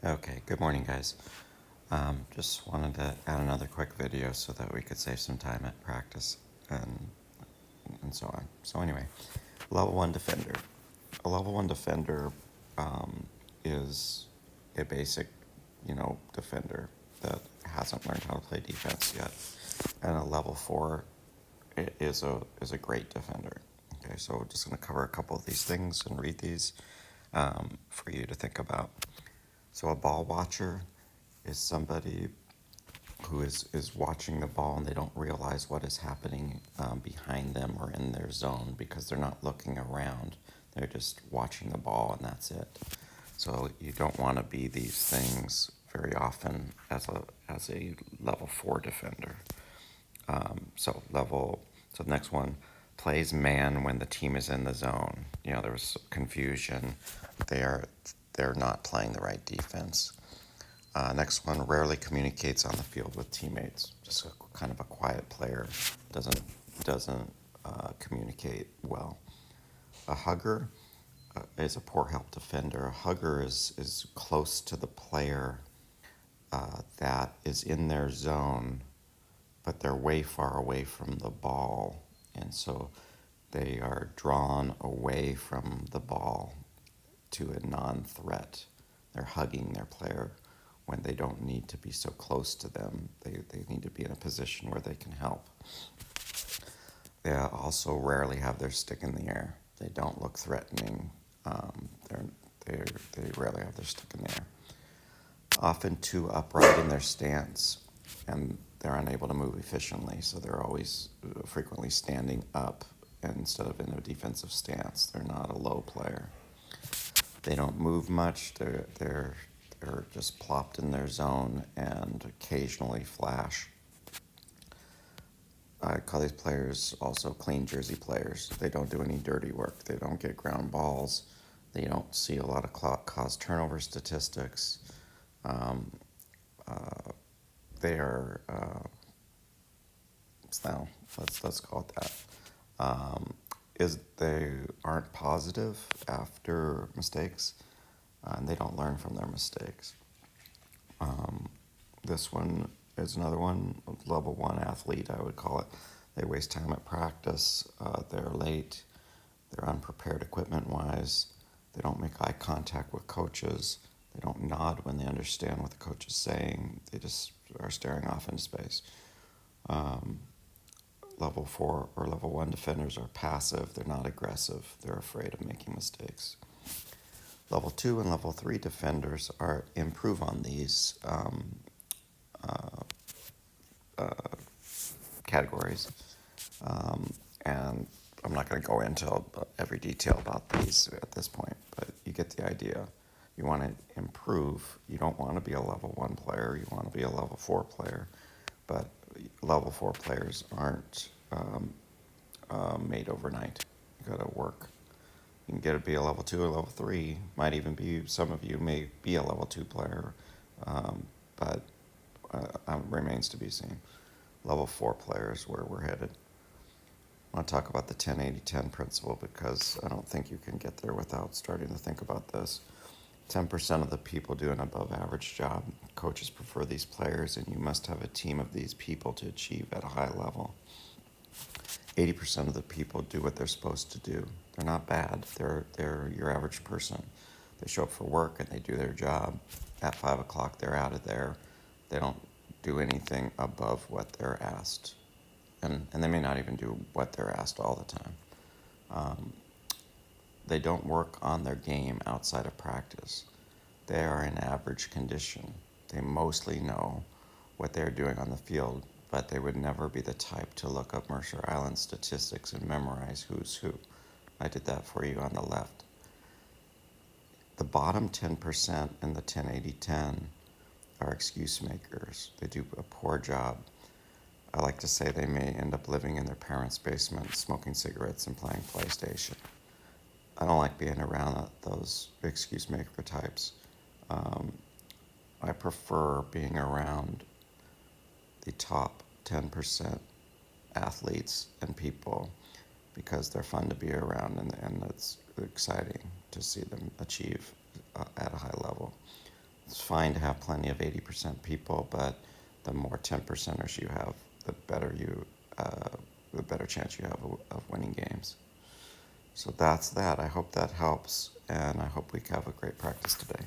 Okay, good morning, guys. Just wanted to add another quick video so that we could save some time at practice and so on. So anyway, level 1 defender. A level 1 defender is a basic, defender that hasn't learned how to play defense yet. And a level 4 is a great defender. Okay, so we're just going to cover a couple of these things and read these for you to think about. So a ball watcher is somebody who is watching the ball and they don't realize what is happening behind them or in their zone because they're not looking around. They're just watching the ball and that's it. So you don't want to be these things very often as a level 4 defender. So the next one, plays man when the team is in the zone. There was confusion. They're not playing the right defense. Next one, rarely communicates on the field with teammates. Just kind of a quiet player, doesn't communicate well. A hugger is a poor help defender. A hugger is close to the player that is in their zone, but they're way far away from the ball, and so they are drawn away from the ball to a non-threat. They're hugging their player when they don't need to be so close to them. They need to be in a position where they can help. They also rarely have their stick in the air. They don't look threatening. They rarely have their stick in the air. Often too upright in their stance, and they're unable to move efficiently, so they're always frequently standing up instead of in a defensive stance. They're not a low player. They don't move much. They're just plopped in their zone and occasionally flash. I call these players also clean jersey players. They don't do any dirty work. They don't get ground balls. They don't see a lot of cause turnover statistics. They are, now let's call it that. Is they aren't positive after mistakes, and they don't learn from their mistakes. This one is another one, level 1 athlete, I would call it. They waste time at practice. They're late. They're unprepared equipment-wise. They don't make eye contact with coaches. They don't nod when they understand what the coach is saying. They just are staring off into space. Level 4 or level 1 defenders are passive. They're not aggressive. They're afraid of making mistakes. Level 2 and level 3 defenders improve on these categories. And I'm not going to go into every detail about these at this point, but you get the idea. You want to improve. You don't want to be a level 1 player. You want to be a level 4 player. But level 4 players aren't made overnight. You got to work. You can get to be a level 2 or level 3. Might even be, some of you may be a level 2 player, but remains to be seen. Level 4 players where we're headed. I want to talk about the 10-80-10 principle because I don't think you can get there without starting to think about this. 10% of the people do an above average job. Coaches prefer these players, and you must have a team of these people to achieve at a high level. 80% of the people do what they're supposed to do. They're not bad. They're your average person. They show up for work and they do their job. At 5 o'clock, they're out of there. They don't do anything above what they're asked. And they may not even do what they're asked all the time. They don't work on their game outside of practice. They are in average condition. They mostly know what they're doing on the field, but they would never be the type to look up Mercer Island statistics and memorize who's who. I did that for you on the left. The bottom 10% in the 10-80-10 are excuse makers. They do a poor job. I like to say they may end up living in their parents' basement, smoking cigarettes and playing PlayStation. I don't like being around those excuse maker types. I prefer being around the top 10% athletes and people because they're fun to be around, and it's exciting to see them achieve at a high level. It's fine to have plenty of 80% people, but the more 10%ers you have, the the better chance you have of winning games. So that's that. I hope that helps, and I hope we have a great practice today.